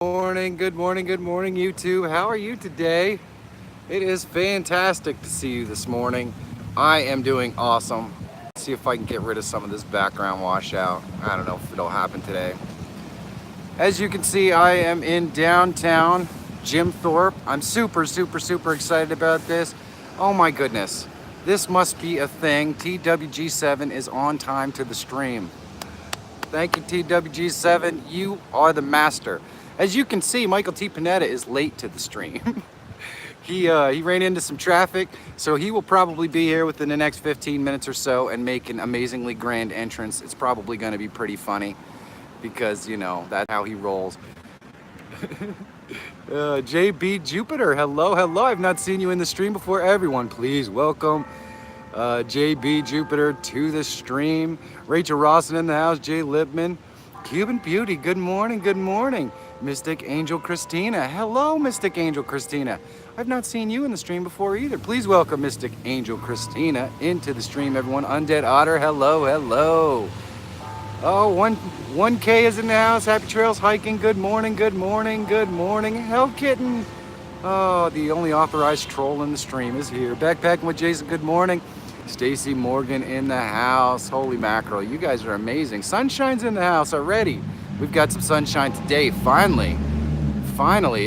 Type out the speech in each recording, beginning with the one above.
Morning, good morning, good morning, YouTube. How are you today? It is fantastic to see you this morning. I am doing awesome. Let's see if I can get rid of some of this background washout. I don't know if it'll happen today. As you can see, I am in downtown Jim Thorpe. I'm super excited about this. Oh my goodness. This must be a thing. TWG7 is on time to the stream. Thank you, TWG7. You are the master. As you can see, Michael T Panetta is late to the stream. He ran into some traffic, so he will probably be here within the next 15 minutes or so and make an amazingly grand entrance. It's probably going to be pretty funny because, you know, that's how he rolls. JB Jupiter, hello. I've not seen you in the stream before. Everyone, please welcome JB Jupiter to the stream. Rachel Rawson in the house. Jay Lipman. Cuban Beauty, good morning. Mystic Angel Christina, hello Mystic Angel Christina. I've not seen you in the stream before either. Please welcome Mystic Angel Christina into the stream, everyone. Undead Otter, hello. Oh, 1K is in the house. Happy Trails Hiking, good morning. Hell Kitten. Oh, the only authorized troll in the stream is here. Backpacking with Jason, good morning. Stacy Morgan in the house. Holy mackerel, you guys are amazing. Sunshine's in the house already. We've got some sunshine today, finally.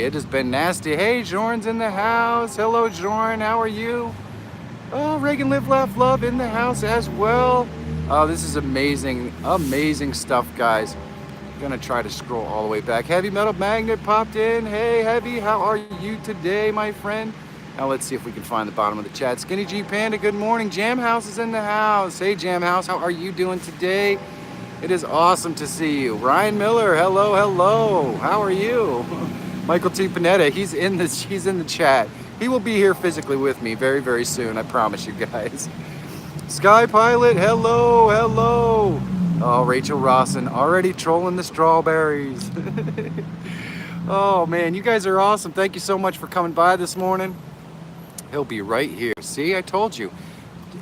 It has been nasty. Hey, Jorn's in the house. Hello, Jorn, how are you? Oh, Reagan Live, Laugh, Love in the house as well. Oh, this is amazing stuff, guys. Gonna try to scroll all the way back. Heavy Metal Magnet popped in. Hey, Heavy, how are you today, my friend? Now let's see if we can find the bottom of the chat. Skinny G Panda, good morning. Jam House is in the house. Hey, Jam House, how are you doing today? It is awesome to see you. Ryan Miller, hello. How are you? Michael T Panetta, he's in the chat. He will be here physically with me very soon. I promise you guys. Sky Pilot, hello. Oh, Rachel Rawson, already trolling the strawberries. Oh man, you guys are awesome. Thank you so much for coming by this morning. He'll be right here. See, I told you.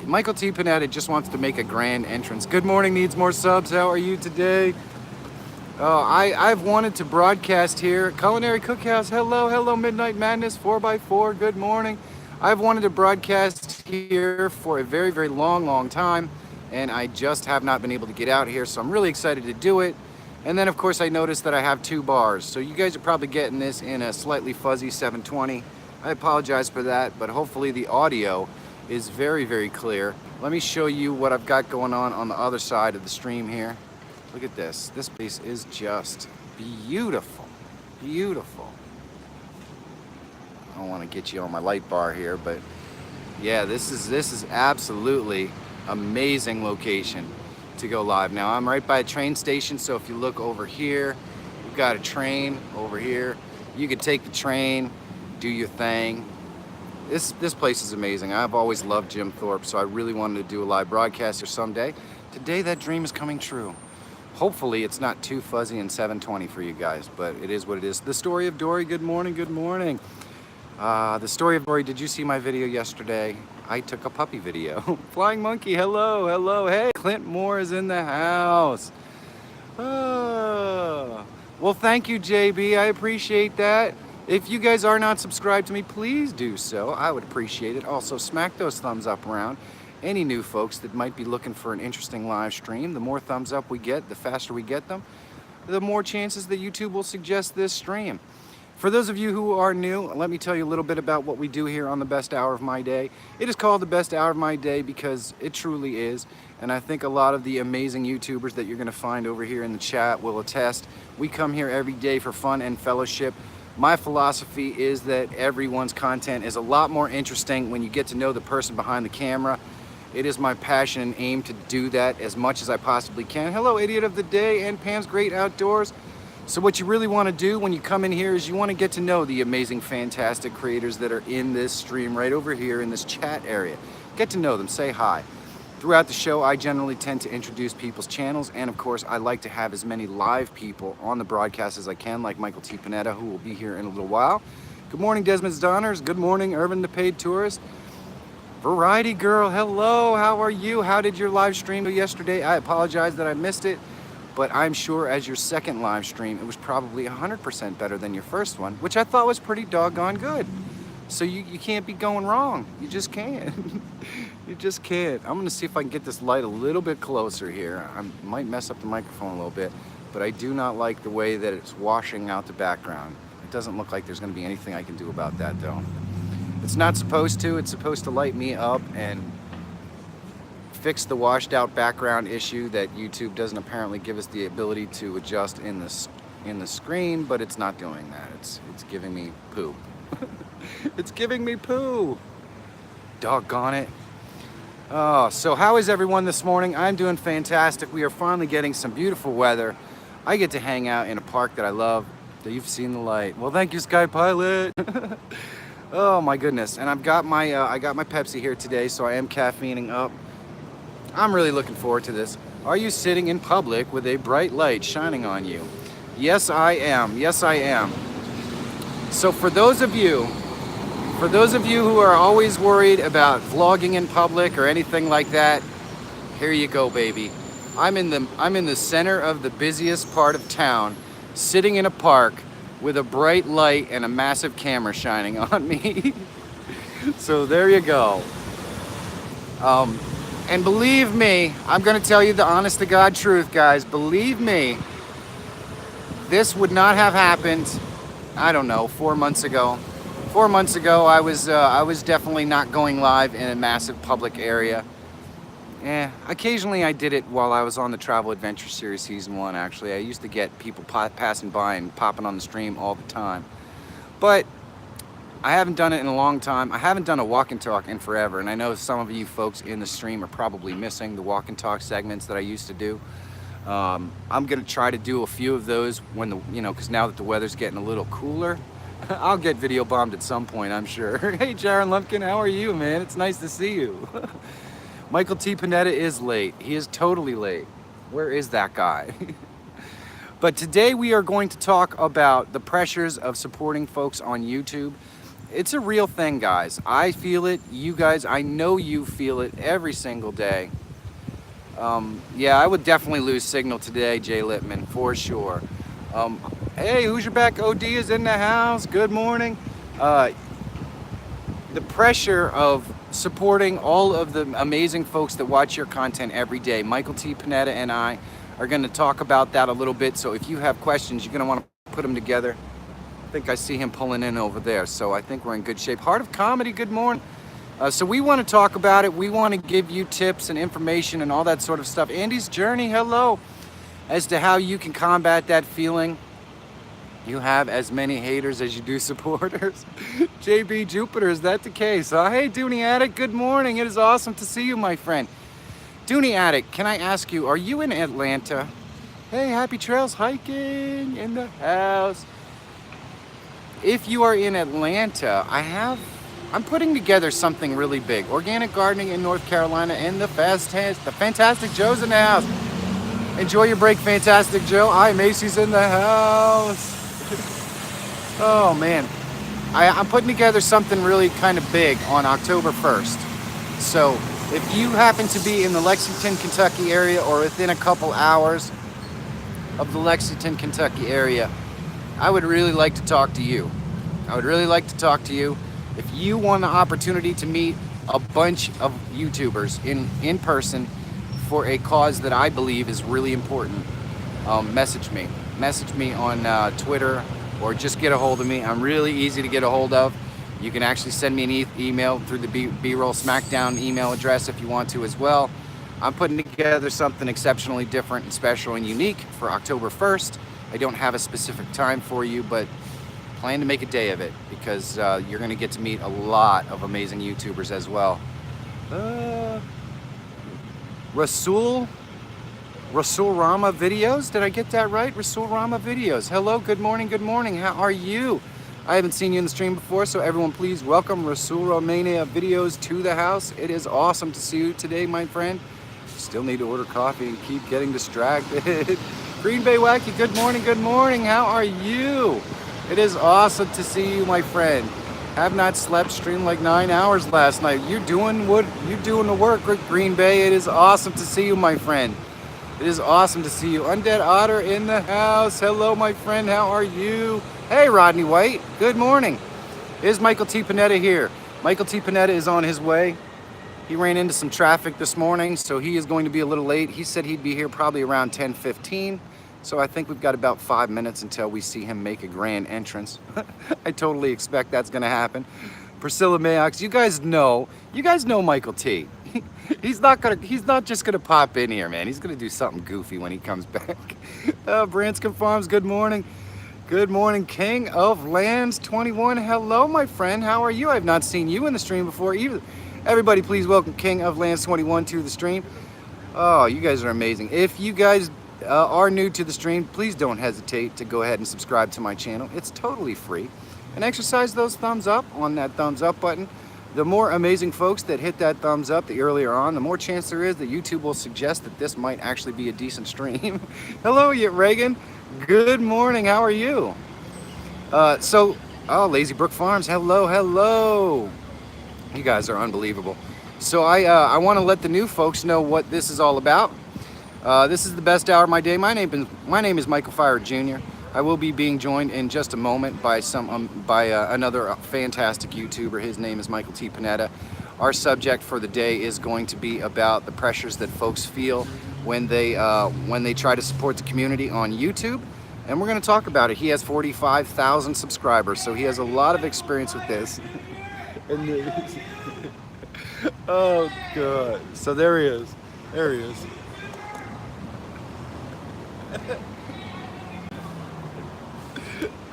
Michael T Panetta just wants to make a grand entrance. Good morning, needs more subs. How are you today? I've wanted to broadcast here. Culinary Cookhouse, hello. Midnight Madness 4x4, good morning. I've wanted to broadcast here for a very long time, and I just have not been able to get out here, so I'm really excited to do it. And then, of course, I noticed that I have 2 bars, so you guys are probably getting this in a slightly fuzzy 720. I apologize for that, but hopefully the audio is very clear. Let me show you what I've got going on the other side of the stream here. Look at this. This place is just beautiful. I don't want to get you on my light bar here, but yeah, this is absolutely amazing location to go live. Now I'm right by a train station, so if you look over here, we've got a train over here. You could take the train, do your thing. This place is amazing. I've always loved Jim Thorpe, so I really wanted to do a live broadcast here someday. Today that dream is coming true. Hopefully it's not too fuzzy and 720 for you guys, but it is what it is. The Story of Dory, good morning. The Story of Dory, did you see my video yesterday? I took a puppy video. Flying Monkey, hello. Hey, Clint Moore is in the house. Oh. Well, thank you, JB. I appreciate that. If you guys are not subscribed to me, please do so. I would appreciate it. Also, smack those thumbs up around. Any new folks that might be looking for an interesting live stream, the more thumbs up we get, the faster we get them, the more chances that YouTube will suggest this stream. For those of you who are new, let me tell you a little bit about what we do here on the Best Hour of My Day. It is called the Best Hour of My Day because it truly is. And I think a lot of the amazing YouTubers that you're going to find over here in the chat will attest. We come here every day for fun and fellowship. My philosophy is that everyone's content is a lot more interesting when you get to know the person behind the camera. It is my passion and aim to do that as much as I possibly can. Hello, Idiot of the Day and Pam's Great Outdoors. So what you really want to do when you come in here is you want to get to know the amazing, fantastic creators that are in this stream right over here in this chat area. Get to know them, say hi. Throughout the show, I generally tend to introduce people's channels, and of course, I like to have as many live people on the broadcast as I can, like Michael T Panetta, who will be here in a little while. Good morning, Desmond Donners. Good morning, Irvin the Paid Tourist. Variety Girl, hello, how are you? How did your live stream go yesterday? I apologize that I missed it. but I'm sure as your second live stream, it was probably 100% better than your first one, which I thought was pretty doggone good. So you can't be going wrong. You just can't. You just can't. I'm gonna see if I can get this light a little bit closer here. I might mess up the microphone a little bit, but I do not like the way that it's washing out the background. It doesn't look like there's gonna be anything I can do about that though. It's not supposed to. It's supposed to light me up and fix the washed out background issue that YouTube doesn't apparently give us the ability to adjust in the screen, but it's not doing that. It's giving me poo. It's giving me poo. Doggone it. Oh, so how is everyone this morning? I'm doing fantastic. We are finally getting some beautiful weather. I get to hang out in a park that I love. That you've seen the light. Well, thank you, Sky Pilot. Oh my goodness. And I've got my I got my Pepsi here today, so I am caffeining up. I'm really looking forward to this. Are you sitting in public with a bright light shining on you? Yes, I am. Yes, I am. So for those of you who are always worried about vlogging in public or anything like that, here you go, baby. I'm in the center of the busiest part of town, sitting in a park with a bright light and a massive camera shining on me. So there you go. And believe me, I'm gonna tell you the honest to God truth, guys. Believe me, this would not have happened, I don't know, 4 months ago. 4 months ago, I was definitely not going live in a massive public area. Occasionally I did it while I was on the Travel Adventure Series Season 1, actually. I used to get people passing by and popping on the stream all the time. But I haven't done it in a long time. I haven't done a walk and talk in forever, and I know some of you folks in the stream are probably missing the walk and talk segments that I used to do. I'm gonna try to do a few of those when because now that the weather's getting a little cooler, I'll get video bombed at some point, I'm sure. Hey, Jaron Lumpkin, how are you, man? It's nice to see you. Michael T Panetta is late. He is totally late. Where is that guy? But today we are going to talk about the pressures of supporting folks on YouTube. It's a real thing, guys. I feel it. You guys, I know you feel it every single day. Yeah, I would definitely lose signal today, Jay Lippman, for sure. Hey, who's your back? OD is in the house. Good morning. The pressure of supporting all of the amazing folks that watch your content every day. Michael T Panetta and I are going to talk about that a little bit. So if you have questions, you're going to want to put them together. I think I see him pulling in over there, so I think we're in good shape. Heart of Comedy, good morning. So we want to talk about it. We want to give you tips and information and all that sort of stuff. Andy's Journey, hello. As to how you can combat that feeling. You have as many haters as you do supporters. JB Jupiter, is that the case? Hey, Dooney Addict, good morning. It is awesome to see you, my friend. Dooney Addict, can I ask you, are you in Atlanta? Hey, happy trails hiking in the house. If you are in Atlanta, I'm putting together something really big. Organic gardening in North Carolina, and the Fantastic Joe's in the house. Enjoy your break, Fantastic Joe. Hi, Macy's in the house. Oh man, I'm putting together something really kind of big on October 1st. So if you happen to be in the Lexington, Kentucky area, or within a couple hours of the Lexington, Kentucky area, I would really like to talk to you. I would really like to talk to you. If you want the opportunity to meet a bunch of YouTubers in person for a cause that I believe is really important, message me. Message me on Twitter, or just get a hold of me. I'm really easy to get a hold of. You can actually send me an email through the B-Roll Smackdown email address if you want to as well. I'm putting together something exceptionally different and special and unique for October 1st. I don't have a specific time for you, but plan to make a day of it, because you're going to get to meet a lot of amazing YouTubers as well. Rasul Rama Videos, did I get that right? Rasul Rama Videos. Hello, good morning, good morning. How are you? I haven't seen you in the stream before, so everyone please welcome Rasul Romania Videos to the house. It is awesome to see you today, my friend. Still need to order coffee and keep getting distracted. Green Bay Wacky, good morning, good morning. How are you? It is awesome to see you, my friend. Have not slept, streamed like 9 hours last night. You're doing the work, Green Bay. It is awesome to see you, my friend. It is awesome to see you. Undead Otter in the house. Hello, my friend. How are you? Hey, Rodney White. Good morning. Is Michael T Panetta here? Michael T Panetta is on his way. He ran into some traffic this morning, so he is going to be a little late. He said he'd be here probably around 10:15. So I think we've got about 5 minutes until we see him make a grand entrance. I totally expect that's going to happen. Priscilla Mayox, you guys know Michael T. He's not just gonna pop in here, man. He's gonna do something goofy when he comes back. Branscombe Farms, good morning. Good morning, King of Lands 21. Hello, my friend. How are you? I've not seen you in the stream before either. Everybody, please welcome King of Lands 21 to the stream. Oh, you guys are amazing. If you guys are new to the stream, please don't hesitate to go ahead and subscribe to my channel. It's totally free. And exercise those thumbs up on that thumbs up button. The more amazing folks that hit that thumbs up the earlier on, the more chance there is that YouTube will suggest that this might actually be a decent stream. Hello, Reagan. Good morning. How are you? Lazy Brook Farms. Hello. You guys are unbelievable. So I want to let the new folks know what this is all about. This is the best hour of my day. My name is Michael Feyrer Jr. I will be being joined in just a moment by another fantastic YouTuber. His name is Michael T Panetta. Our subject for the day is going to be about the pressures that folks feel when they try to support the community on YouTube, and we're going to talk about it. He has 45,000 subscribers, so he has a lot of experience with this. Oh God! So there he is. There he is.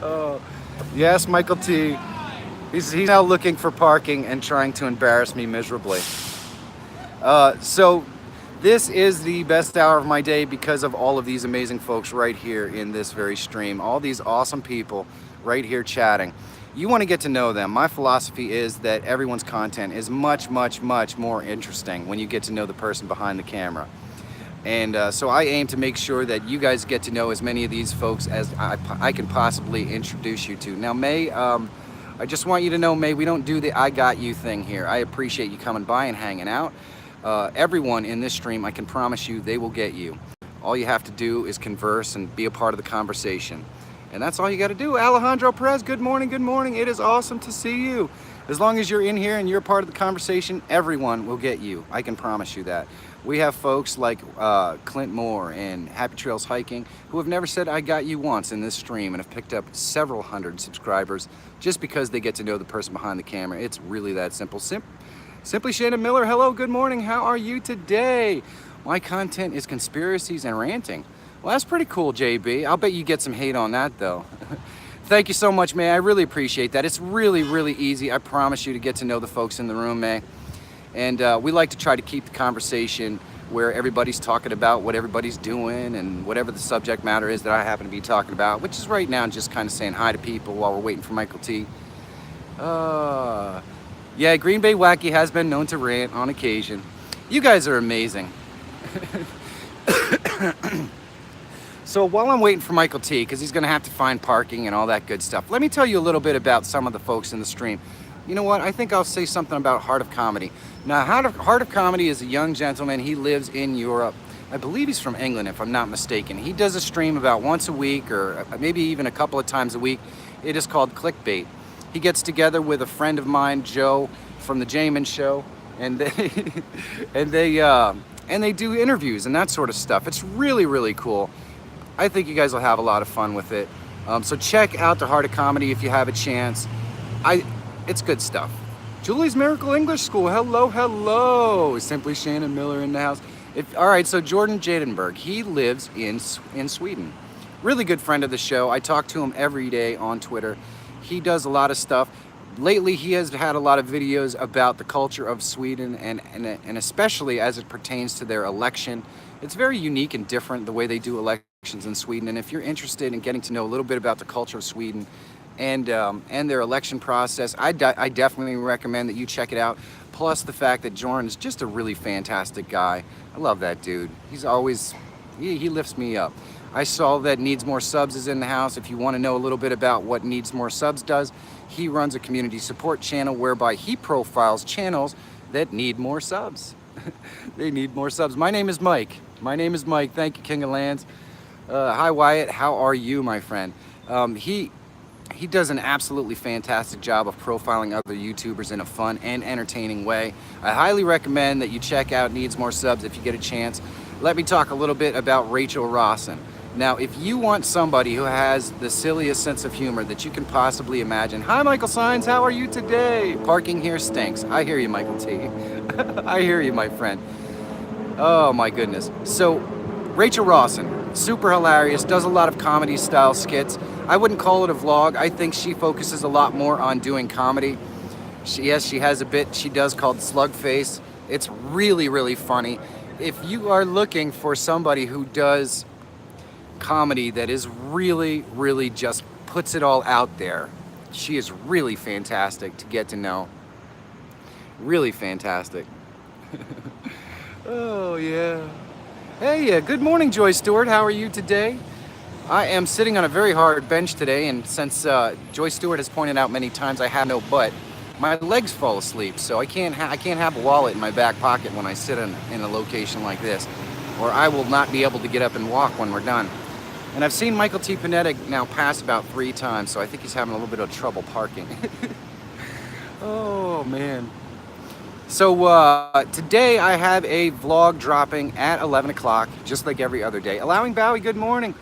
Oh, yes, Michael T. He's now looking for parking and trying to embarrass me miserably. So this is the best hour of my day because of all of these amazing folks right here in this very stream. All these awesome people right here chatting. You want to get to know them. My philosophy is that everyone's content is much, much, much more interesting when you get to know the person behind the camera. And so I aim to make sure that you guys get to know as many of these folks as I can possibly introduce you to. Now, May, I just want you to know, May, we don't do the I got you thing here. I appreciate you coming by and hanging out. Everyone in this stream, I can promise you, they will get you. All you have to do is converse and be a part of the conversation. And that's all you got to do. Alejandro Perez, good morning, good morning. It is awesome to see you. As long as you're in here and you're part of the conversation, everyone will get you. I can promise you that. We have folks like Clint Moore and Happy Trails Hiking who have never said I got you once in this stream and have picked up several hundred subscribers just because they get to know the person behind the camera. It's really that simple. Simply Shannon Miller, hello, good morning. How are you today? My content is conspiracies and ranting. Well, that's pretty cool, JB. I'll bet you get some hate on that, though. Thank you so much, May. I really appreciate that. It's really, really easy. I promise you to get to know the folks in the room, May. And we like to try to keep the conversation where everybody's talking about what everybody's doing and whatever the subject matter is that I happen to be talking about, which is right now just kind of saying hi to people while we're waiting for Michael T. Yeah, Green Bay Wacky has been known to rant on occasion. You guys are amazing. So while I'm waiting for Michael T, because he's going to have to find parking and all that good stuff, let me tell you a little bit about some of the folks in the stream. You know what? I think I'll say something about Heart of Comedy. Now, Heart of Comedy is a young gentleman. He lives in Europe. I believe he's from England, if I'm not mistaken. He does a stream about once a week or maybe even a couple of times a week. It is called Clickbait. He gets together with a friend of mine, Joe, from the Jamin Show, and they do interviews and that sort of stuff. It's really, really cool. I think you guys will have a lot of fun with it. So check out the Heart of Comedy if you have a chance. It's good stuff. Julie's Miracle English School. Hello. Simply Shannon Miller in the house. All right, so Jordan Jadenberg, he lives in Sweden. Really good friend of the show. I talk to him every day on Twitter. He does a lot of stuff. Lately, he has had a lot of videos about the culture of Sweden and especially as it pertains to their election. It's very unique and different the way they do elections in Sweden. And if you're interested in getting to know a little bit about the culture of Sweden and their election process, I definitely recommend that you check it out. Plus the fact that Jordan is just a really fantastic guy. I love that dude. He's always, he lifts me up. I saw that Needs More Subs is in the house. If you want to know a little bit about what Needs More Subs does, he runs a community support channel whereby he profiles channels that need more subs. They need more subs. My name is Mike. My name is Mike. Thank you, King of Lands. Hi, Wyatt. How are you, my friend? He does an absolutely fantastic job of profiling other YouTubers in a fun and entertaining way. I highly recommend that you check out Needs More Subs if you get a chance. Let me talk a little bit about Rachel Rawson. Now, if you want somebody who has the silliest sense of humor that you can possibly imagine. Hi, Michael Sines. How are you today? Parking here stinks. I hear you, Michael T. I hear you, my friend. Oh, my goodness. So, Rachel Rawson, super hilarious, does a lot of comedy style skits. I wouldn't call it a vlog. I think she focuses a lot more on doing comedy. Yes, she has a bit she does called Slug Face. It's really, really funny. If you are looking for somebody who does comedy that is really, really just puts it all out there, she is really fantastic to get to know. Really fantastic. Oh, yeah. Hey, good morning, Joy Stewart. How are you today? I am sitting on a very hard bench today, and since Joy Stewart has pointed out many times I have no butt, my legs fall asleep, so I can't have a wallet in my back pocket when I sit in a location like this, or I will not be able to get up and walk when we're done. And I've seen Michael T Panetta now pass about 3 times, so I think he's having a little bit of trouble parking. Oh, man. So today I have a vlog dropping at 11 o'clock, just like every other day. Allowing Bowie, good morning.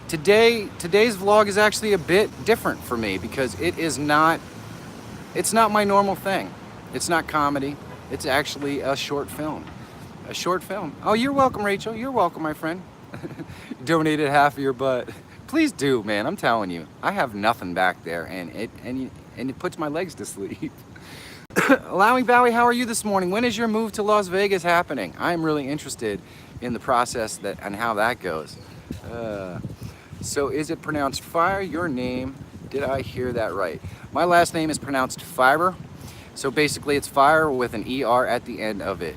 Today's vlog is actually a bit different for me because it's not my normal thing. It's not comedy. It's actually a short film. A short film. Oh, you're welcome, Rachel. You're welcome, my friend. Donated half of your butt. Please do, man. I'm telling you. I have nothing back there, and it puts my legs to sleep. Allowing Bowie, how are you this morning? When is your move to Las Vegas happening? I'm really interested in the process and how that goes. So is it pronounced Fire? Your name? Did I hear that right? My last name is pronounced Feyrer. So basically it's fire with an ER at the end of it.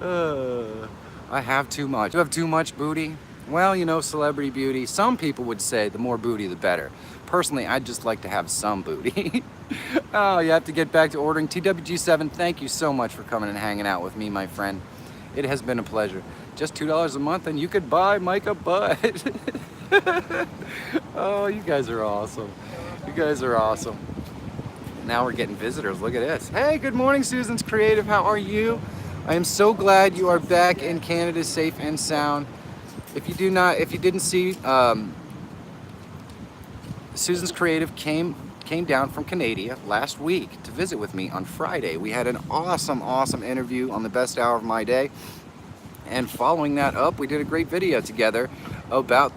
I have too much. Do I have too much booty? Well, you know, celebrity beauty. Some people would say the more booty, the better. Personally, I'd just like to have some booty. Oh, you have to get back to ordering. TWG7, thank you so much for coming and hanging out with me, my friend. It has been a pleasure. Just $2 a month and you could buy Mike a butt. Oh, you guys are awesome. You guys are awesome. Now we're getting visitors. Look at this. Hey, good morning, Susan's Creative. How are you? I am so glad you are back in Canada, safe and sound. If you didn't see, Susan's Creative came down from Canada last week to visit with me on Friday. We had an awesome interview on the best hour of my day. And following that up, we did a great video together about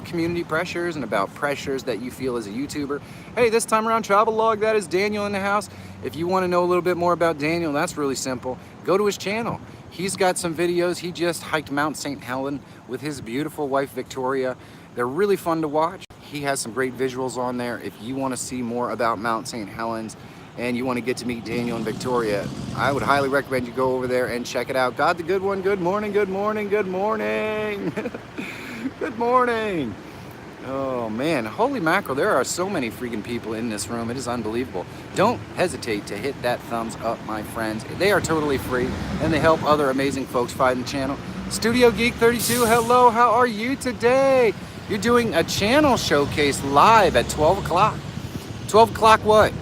community pressures and about pressures that you feel as a YouTuber. Hey, this time around, Travelog, that is Daniel in the house. If you want to know a little bit more about Daniel, that's really simple. Go to his channel. He's got some videos. He just hiked Mount St. Helen with his beautiful wife, Victoria. They're really fun to watch. He has some great visuals on there. If you want to see more about Mount St. Helens and you want to get to meet Daniel and Victoria, I would highly recommend you go over there and check it out. God the good one, good morning, good morning, good morning. Good morning. Oh man, holy mackerel, there are so many freaking people in this room. It is unbelievable. Don't hesitate to hit that thumbs up, my friends. They are totally free and they help other amazing folks find the channel. Studio Geek 32, hello, how are you today? You're doing a channel showcase live at 12 o'clock. 12 o'clock what?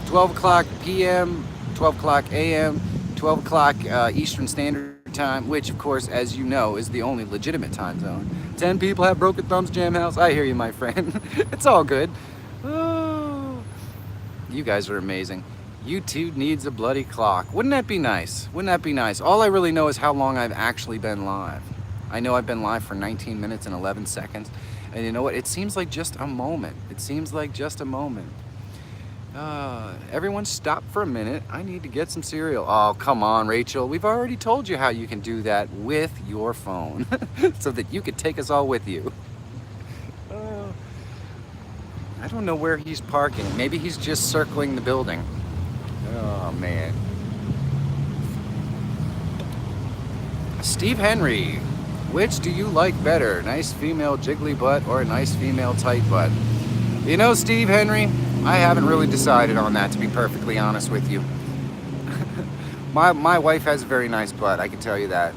12 o'clock p.m., 12 o'clock a.m., 12 o'clock Eastern Standard Time, which of course, as you know, is the only legitimate time zone. 10 people have broken thumbs, Jam House. I hear you, my friend. It's all good. Oh, you guys are amazing. YouTube needs a bloody clock. Wouldn't that be nice? Wouldn't that be nice? All I really know is how long I've actually been live. I know I've been live for 19 minutes and 11 seconds. And you know what? It seems like just a moment. It seems like just a moment. Everyone stop for a minute. I need to get some cereal. Oh, come on, Rachel. We've already told you how you can do that with your phone so that you could take us all with you. I don't know where he's parking. Maybe he's just circling the building. Oh, man. Steve Henry, which do you like better? Nice female jiggly butt or a nice female tight butt? You know, Steve Henry, I haven't really decided on that, to be perfectly honest with you. My wife has a very nice butt, I can tell you that.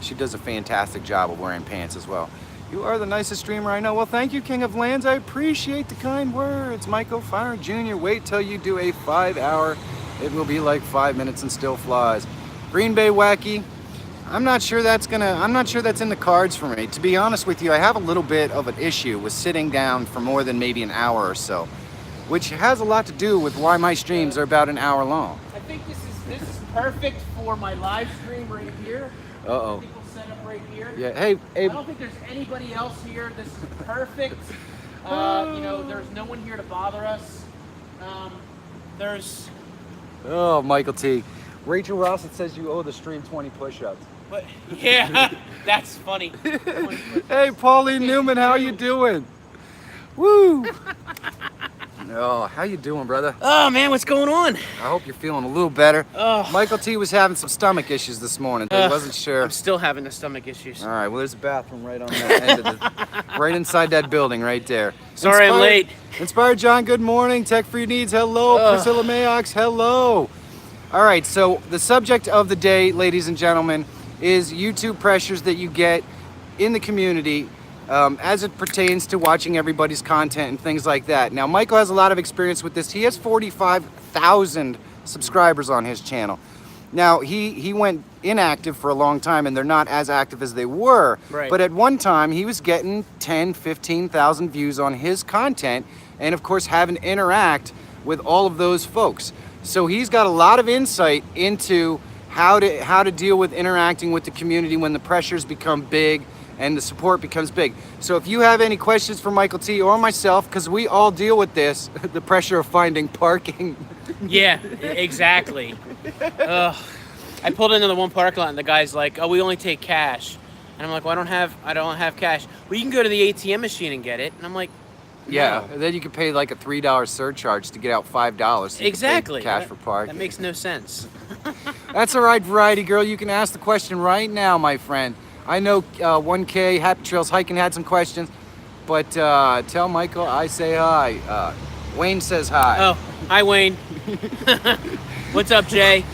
she does a fantastic job of wearing pants as well. You are the nicest streamer I know. Well, thank you, King of Lands. I appreciate the kind words. Michael Feyrer Jr. Wait till you do a 5-hour. It will be like 5 minutes and still flies. Green Bay Wacky. I'm not sure that's in the cards for me. To be honest with you, I have a little bit of an issue with sitting down for more than maybe an hour or so, which has a lot to do with why my streams are about an hour long. I think this is perfect for my live stream right here. Uh-oh. People set up right here. Yeah, hey. I don't think there's anybody else here. This is perfect. You know, there's no one here to bother us. There's... Oh, Michael T. Rachel Ross, it says you owe the stream 20 push-ups. But, yeah, that's funny. Hey, Pauline Newman, how you doing? Woo! Oh, how you doing, brother? Oh, man, what's going on? I hope you're feeling a little better. Oh. Michael T was having some stomach issues this morning. He wasn't sure. I'm still having the stomach issues. All right, well, there's a bathroom right on that end of right inside that building right there. Sorry I'm late. Inspired John, good morning. Tech Free Needs, hello. Priscilla Mayox, hello. All right, so the subject of the day, ladies and gentlemen, is YouTube pressures that you get in the community as it pertains to watching everybody's content and things like that. Now, Michael has a lot of experience with this. He has 45,000 subscribers on his channel. Now, he went inactive for a long time, and they're not as active as they were. Right. But at one time, he was getting 10, 15,000 views on his content, and of course, having to interact with all of those folks. So he's got a lot of insight into how to deal with interacting with the community when the pressures become big and the support becomes big. So if you have any questions for Michael T or myself, because we all deal with this, the pressure of finding parking. Yeah, exactly. I pulled into the one parking lot and the guy's like, "Oh, we only take cash." And I'm like, "Well, I don't have cash." "Well, you can go to the ATM machine and get it." And I'm like, no. Yeah, and then you can pay like a $3 surcharge to get out $5. So exactly. Cash for parking. That makes no sense. That's all right, Variety Girl. You can ask the question right now, my friend. I know 1K Happy Trails Hiking had some questions, but tell Michael I say hi. Wayne says hi. Oh, hi, Wayne. What's up, Jay?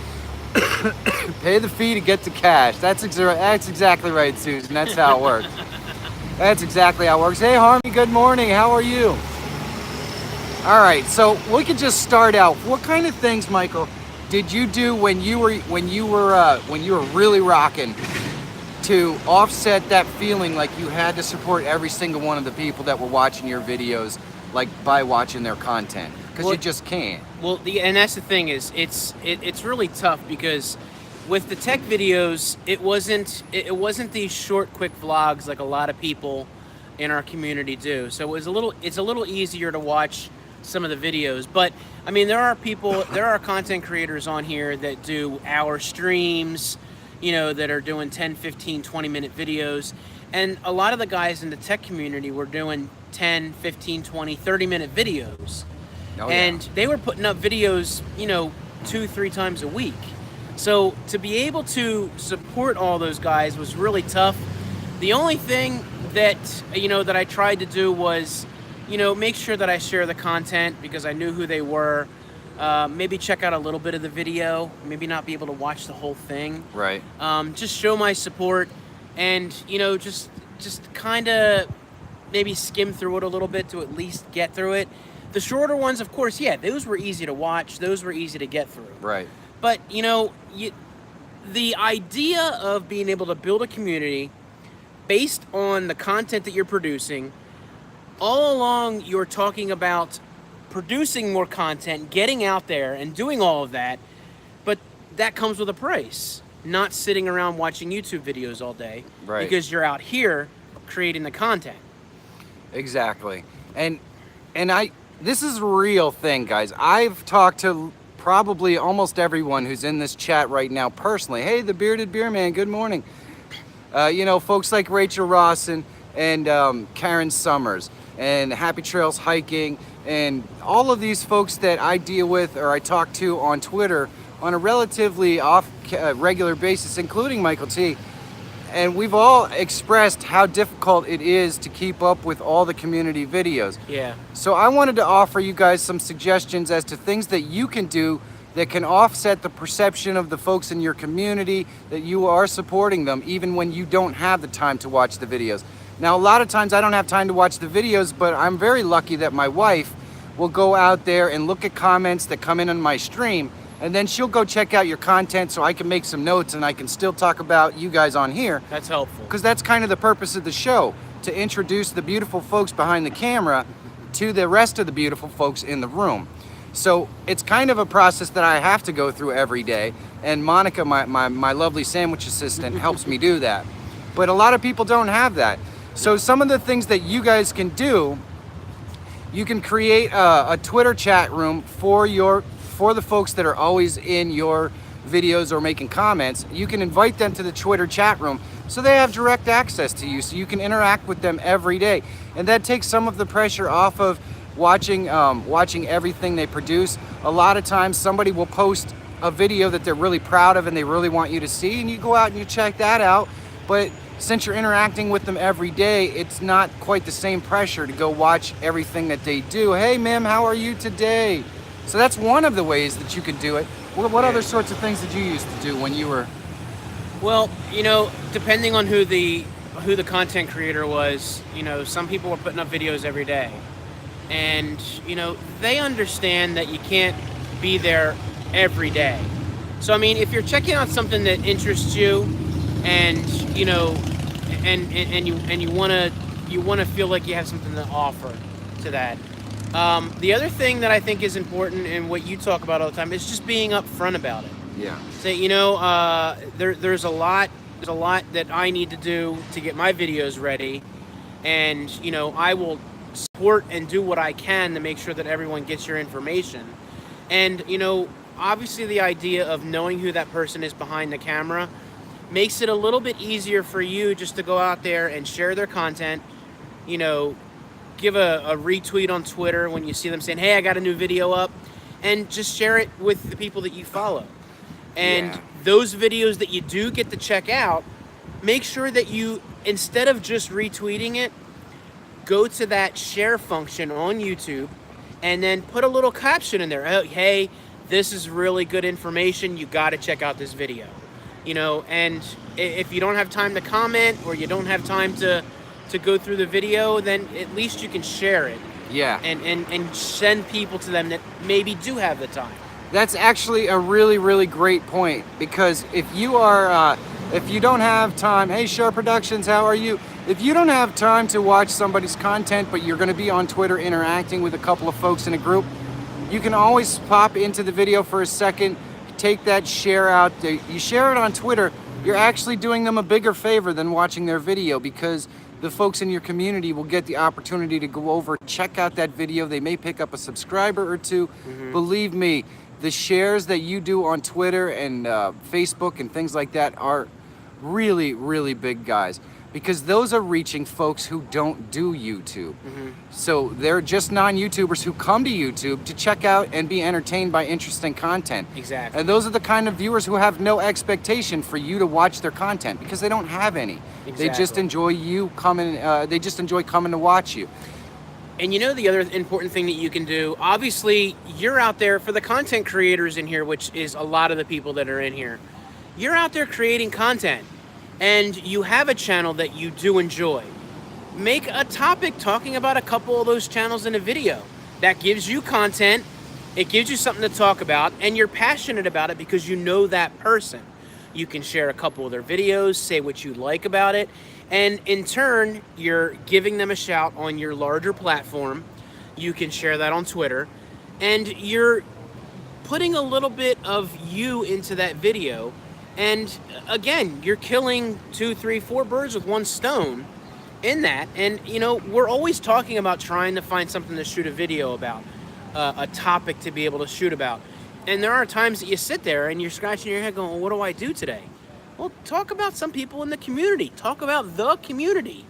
Pay the fee to get the cash. That's exactly right, Susan. That's how it works. That's exactly how it works. Hey, Harmony, good morning. How are you? All right, so we could just start out. What kind of things, Michael, did you do when you were really rocking to offset that feeling like you had to support every single one of the people that were watching your videos, like by watching their content? Because you just can't. Well, and that's the thing is, it's really tough because with the tech videos, it wasn't these short, quick vlogs like a lot of people in our community do. So it's a little easier to watch some of the videos. But I mean, there are content creators on here that do hour streams, you know, that are doing 10, 15, 20-minute videos. And a lot of the guys in the tech community were doing 10, 15, 20, 30-minute videos. Oh, and they were putting up videos, you know, 2-3 times a week. So to be able to support all those guys was really tough. The only thing that, you know, that I tried to do was, you know, make sure that I share the content because I knew who they were. Maybe check out a little bit of the video, maybe not be able to watch the whole thing. Right. Just show my support and, you know, just kind of maybe skim through it a little bit to at least get through it. The shorter ones, of course, yeah, those were easy to watch. Those were easy to get through. Right. But, you know, the idea of being able to build a community based on the content that you're producing, all along you're talking about producing more content, getting out there and doing all of that, but that comes with a price. Not sitting around watching YouTube videos all day. Right. Because you're out here creating the content. Exactly. And this is a real thing, guys. I've talked to probably almost everyone who's in this chat right now personally. Hey, the Bearded Beer Man, good morning. You know, folks like Rachel Ross and Karen Summers and Happy Trails Hiking and all of these folks that I deal with or I talk to on Twitter on a relatively regular basis, including Michael T. And we've all expressed how difficult it is to keep up with all the community videos. Yeah. So I wanted to offer you guys some suggestions as to things that you can do that can offset the perception of the folks in your community that you are supporting them even when you don't have the time to watch the videos. Now, a lot of times I don't have time to watch the videos, but I'm very lucky that my wife will go out there and look at comments that come in on my stream, and then she'll go check out your content so I can make some notes and I can still talk about you guys on here. That's helpful. Because that's kind of the purpose of the show, to introduce the beautiful folks behind the camera to the rest of the beautiful folks in the room. So it's kind of a process that I have to go through every day, and Monica, my lovely sandwich assistant, helps me do that. But a lot of people don't have that. So some of the things that you guys can do, you can create a Twitter chat room for the folks that are always in your videos or making comments. You can invite them to the Twitter chat room so they have direct access to you, so you can interact with them every day. And that takes some of the pressure off of watching everything they produce. A lot of times somebody will post a video that they're really proud of and they really want you to see, and you go out and you check that out. But since you're interacting with them every day, it's not quite the same pressure to go watch everything that they do. Hey, Mim, how are you today? So that's one of the ways that you could do it. What other sorts of things did you used to do when you were? Well, you know, depending on who the content creator was, you know, some people were putting up videos every day. And, you know, they understand that you can't be there every day. So, I mean, if you're checking out something that interests you and, you know, and you want to feel like you have something to offer to that. The other thing that I think is important and what you talk about all the time is just being upfront about it. Yeah. Say, you know, there's a lot that I need to do to get my videos ready, and, you know, I will support and do what I can to make sure that everyone gets your information. And, you know, obviously the idea of knowing who that person is behind the camera makes it a little bit easier for you just to go out there and share their content, you know, give a retweet on Twitter when you see them saying, hey, I got a new video up, and just share it with the people that you follow. And those videos that you do get to check out, make sure that you, instead of just retweeting it, go to that share function on YouTube and then put a little caption in there. Oh, hey, this is really good information. You got to check out this video. You know, and if you don't have time to comment or you don't have time to go through the video, then at least you can share it. Yeah. And send people to them that maybe do have the time. That's actually a really, really great point, because if you are, if you don't have time, hey, Sharp Productions, how are you? If you don't have time to watch somebody's content, but you're going to be on Twitter interacting with a couple of folks in a group, you can always pop into the video for a second, take that share out. You share it on Twitter, you're actually doing them a bigger favor than watching their video, because the folks in your community will get the opportunity to go over, check out that video. They may pick up a subscriber or two. Mm-hmm. Believe me, the shares that you do on Twitter and Facebook and things like that are really, really big, guys, because those are reaching folks who don't do YouTube. Mm-hmm. So they're just non-YouTubers who come to YouTube to check out and be entertained by interesting content. Exactly. And those are the kind of viewers who have no expectation for you to watch their content, because they don't have any. Exactly. They just enjoy you coming. They just enjoy coming to watch you. And you know, the other important thing that you can do, obviously, you're out there for the content creators in here, which is a lot of the people that are in here. You're out there creating content, and you have a channel that you do enjoy. Make a topic talking about a couple of those channels in a video. That gives you content, it gives you something to talk about, and you're passionate about it because you know that person. You can share a couple of their videos, say what you like about it, and in turn, you're giving them a shout on your larger platform. You can share that on Twitter, and you're putting a little bit of you into that video. And again, you're killing 2, 3, 4 birds with one stone in that. And, you know, we're always talking about trying to find something to shoot a video about, a topic to be able to shoot about. And there are times that you sit there and you're scratching your head going, well, what do I do today? Well, talk about some people in the community. Talk about the community.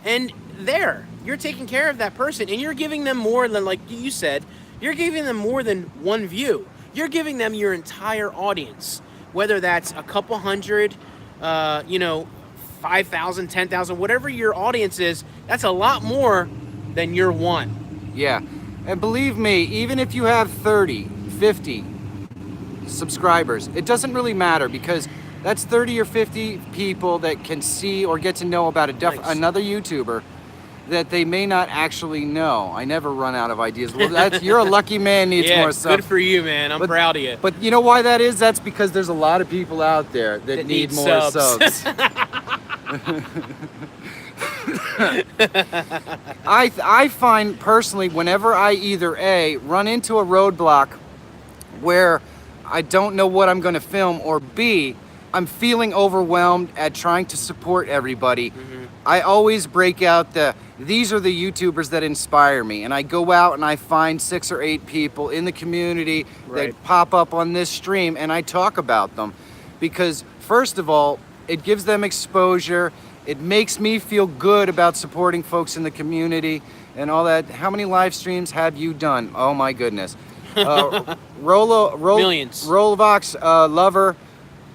And there, you're taking care of that person, and you're giving them more than, like you said, you're giving them more than one view. You're giving them your entire audience, whether that's a couple hundred, 5,000, 10,000, whatever your audience is. That's a lot more than your one. Yeah, and believe me, even if you have 30, 50, subscribers. It doesn't really matter because that's 30 or 50 people that can see or get to know about another YouTuber that they may not actually know. I never run out of ideas. Well, you're a lucky man, needs more subs. Good for you, man. I'm proud of you. But you know why that is? That's because there's a lot of people out there that need more subs. I find personally, whenever I either A, run into a roadblock where I don't know what I'm going to film, or B, I'm feeling overwhelmed at trying to support everybody, I always break out these are the YouTubers that inspire me, and I go out and I find 6 or 8 people in the community that pop up on this stream, and I talk about them because first of all, it gives them exposure. It makes me feel good about supporting folks in the community and all that. How many live streams have you done? Oh my goodness. Millions. Rolvox Lover,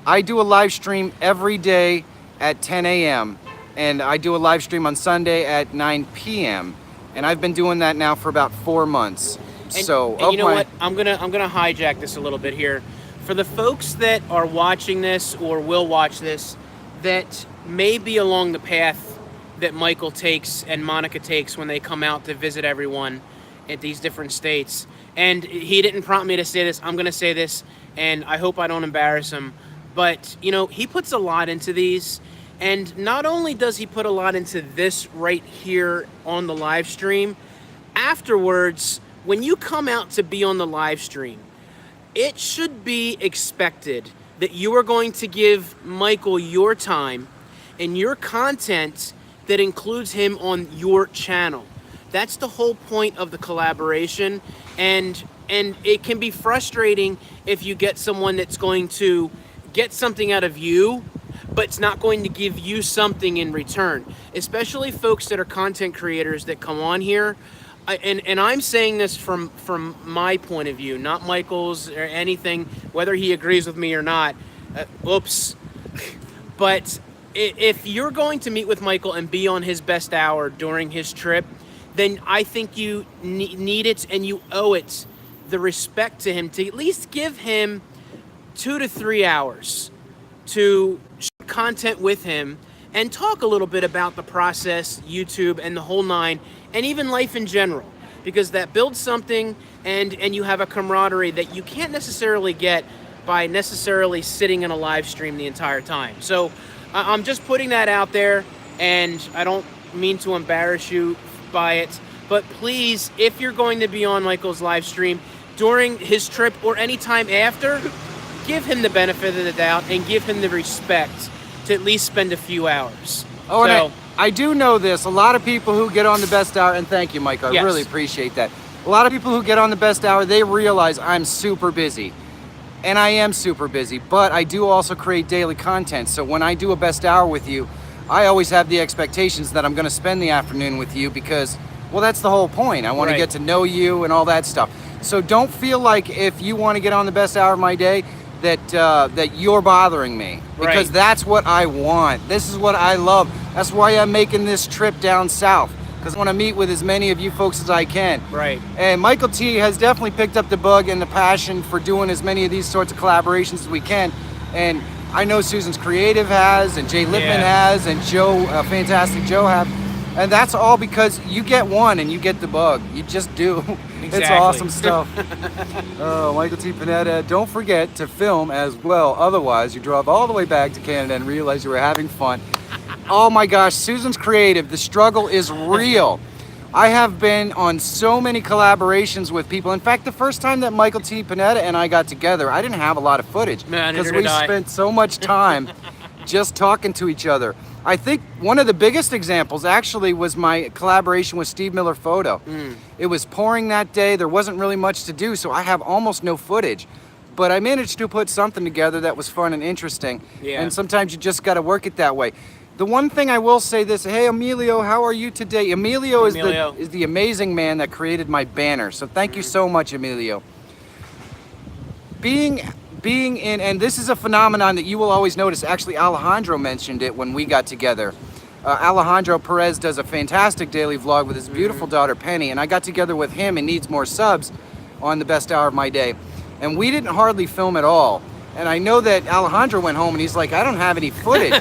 I do a live stream every day at 10 a.m. and I do a live stream on Sunday at 9 p.m. and I've been doing that now for about 4 months. And you know what? I'm gonna hijack this a little bit here. For the folks that are watching this or will watch this, that may be along the path that Michael takes and Monica takes when they come out to visit everyone at these different states. And he didn't prompt me to say this. I'm gonna say this, and I hope I don't embarrass him. But you know, he puts a lot into these. And not only does he put a lot into this right here on the live stream, afterwards, when you come out to be on the live stream, it should be expected that you are going to give Michael your time and your content that includes him on your channel. That's the whole point of the collaboration. And it can be frustrating if you get someone that's going to get something out of you, but it's not going to give you something in return, especially folks that are content creators that come on here. And I'm saying this from my point of view, not Michael's or anything, whether he agrees with me or not. Oops. But if you're going to meet with Michael and be on his best hour during his trip, then I think you need it and you owe it the respect to him to at least give him 2 to 3 hours to shoot content with him and talk a little bit about the process, YouTube, and the whole nine, and even life in general, because that builds something and you have a camaraderie that you can't necessarily get by necessarily sitting in a live stream the entire time. So I'm just putting that out there, and I don't mean to embarrass you by it, but please, if you're going to be on Michael's live stream during his trip or any time after, give him the benefit of the doubt and give him the respect to at least spend a few hours. Oh, so, and I do know this. A lot of people who get on the best hour, and thank you, Mike, I really appreciate that. A lot of people who get on the best hour, they realize I'm super busy. And I am super busy, but I do also create daily content. So when I do a best hour with you, I always have the expectations that I'm gonna spend the afternoon with you because, well, that's the whole point. I wanna get to know you and all that stuff. So don't feel like if you wanna get on the best hour of my day, that you're bothering me, because that's what I want. This is what I love. That's why I'm making this trip down south, because I want to meet with as many of you folks as I can. Right. And Michael T has definitely picked up the bug and the passion for doing as many of these sorts of collaborations as we can. And I know Susan's Creative has, and Jay Lipman has, and Joe, Fantastic Joe have. And that's all because you get one and you get the bug. You just do. Exactly. It's awesome stuff. Oh, Michael T Panetta, don't forget to film as well. Otherwise, you drive all the way back to Canada and realize you were having fun. Oh my gosh, Susan's Creative. The struggle is real. I have been on so many collaborations with people. In fact, the first time that Michael T Panetta and I got together, I didn't have a lot of footage because we spent so much time just talking to each other. I think one of the biggest examples actually was my collaboration with Steve Miller Photo. It was pouring that day. There wasn't really much to do, so I have almost no footage. But I managed to put something together that was fun and interesting. Yeah. And sometimes you just got to work it that way. The one thing I will say this, hey Emilio, how are you today? Emilio is the amazing man that created my banner. So thank you so much, Emilio. Being in, and this is a phenomenon that you will always notice. Actually, Alejandro mentioned it when we got together. Alejandro Perez does a fantastic daily vlog with his beautiful daughter Penny, and I got together with him and Needs More Subs on the best hour of my day. and we didn't hardly film at all. And I know that Alejandro went home and he's like, I don't have any footage.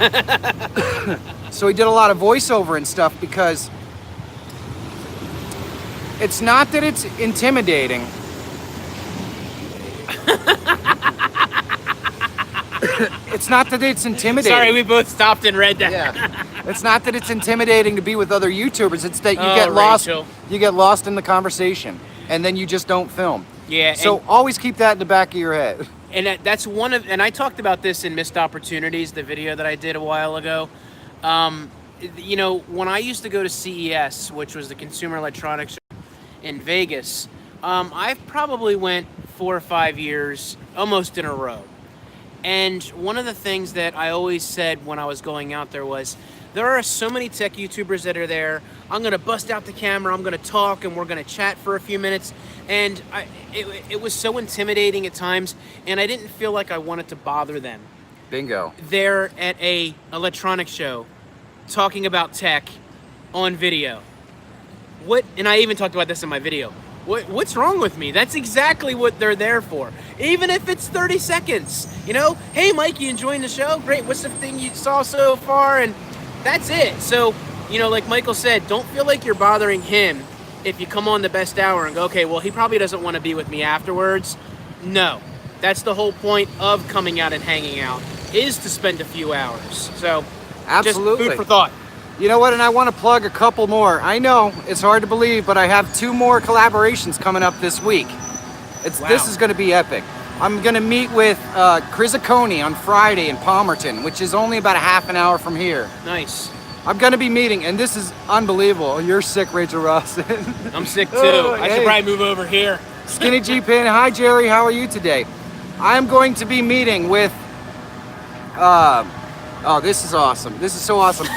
So he did a lot of voiceover and stuff, because it's not that it's intimidating. It's not that it's intimidating. Sorry, we both stopped and read that. Yeah. It's not that it's intimidating to be with other YouTubers. It's that you Oh, get lost. Rachel. You get lost in the conversation, and then you just don't film. Yeah. So always keep that in the back of your head. And that's one of, and I talked about this in Missed Opportunities, the video that I did a while ago. You know, when I used to go to CES, which was the Consumer Electronics Show in Vegas, I've probably went 4 or 5 years almost in a row. And one of the things that I always said when I was going out there was, there are so many tech YouTubers that are there. I'm gonna bust out the camera, I'm gonna talk, and we're gonna chat for a few minutes. And it was so intimidating at times, and I didn't feel like I wanted to bother them. Bingo. They're at a electronics show talking about tech on video. What, and I even talked about this in my video. What's wrong with me? That's exactly what they're there for. Even if it's 30 seconds, you know? Hey, Mike, you enjoying the show? Great, what's the thing you saw so far? And that's it. So, you know, like Michael said, don't feel like you're bothering him if you come on the best hour and go, okay, well, he probably doesn't want to be with me afterwards. No, that's the whole point of coming out and hanging out, is to spend a few hours. So, Absolutely. just food for thought. You know what? And I want to plug a couple more. I know it's hard to believe, but I have 2 more collaborations coming up this week. Wow. This is going to be epic. I'm going to meet with Chris Aconi on Friday in Palmerton, which is only about a half an hour from here. Nice. I'm going to be meeting, and this is unbelievable. You're sick, Rachel Ross. I'm sick too. Oh, I hey. should probably move over here. Skinny G Pin. Hi, Jerry. How are you today? I'm going to be meeting with. Oh, this is awesome. This is so awesome.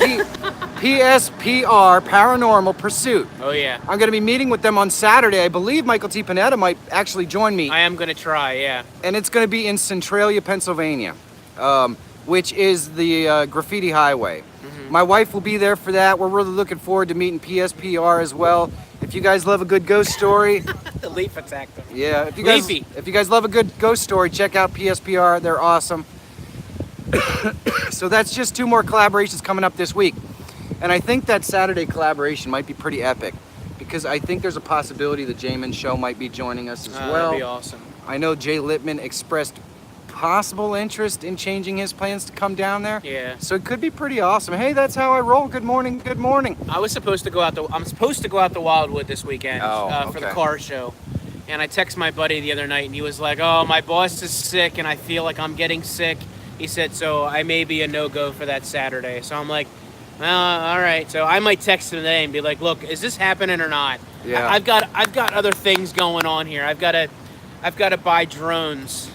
PSPR Paranormal Pursuit. Oh, yeah. I'm going to be meeting with them on Saturday. I believe Michael T Panetta might actually join me. I am going to try, yeah. And it's going to be in Centralia, Pennsylvania, which is the graffiti highway. Mm-hmm. My wife will be there for that. We're really looking forward to meeting PSPR as well. If you guys love a good ghost story, The leaf attacked them. yeah. If Leafy. you guys love a good ghost story, check out PSPR. They're awesome. So that's just 2 more collaborations coming up this week. And I think that Saturday collaboration might be pretty epic, because I think there's a possibility the Jamin Show might be joining us as well. That'd be awesome. I know Jay Lippman expressed possible interest in changing his plans to come down there. Yeah. So it could be pretty awesome. Hey, that's how I roll. Good morning. Good morning. I'm supposed to go out to Wildwood this weekend for the okay. car show. And I texted my buddy the other night, and he was like, oh, my boss is sick, and I feel like I'm getting sick. He said, so I may be a no-go for that Saturday. So I'm like, well, all right. So I might text him today and be like, look, is this happening or not? Yeah. I've got other things going on here. I've got to buy drones.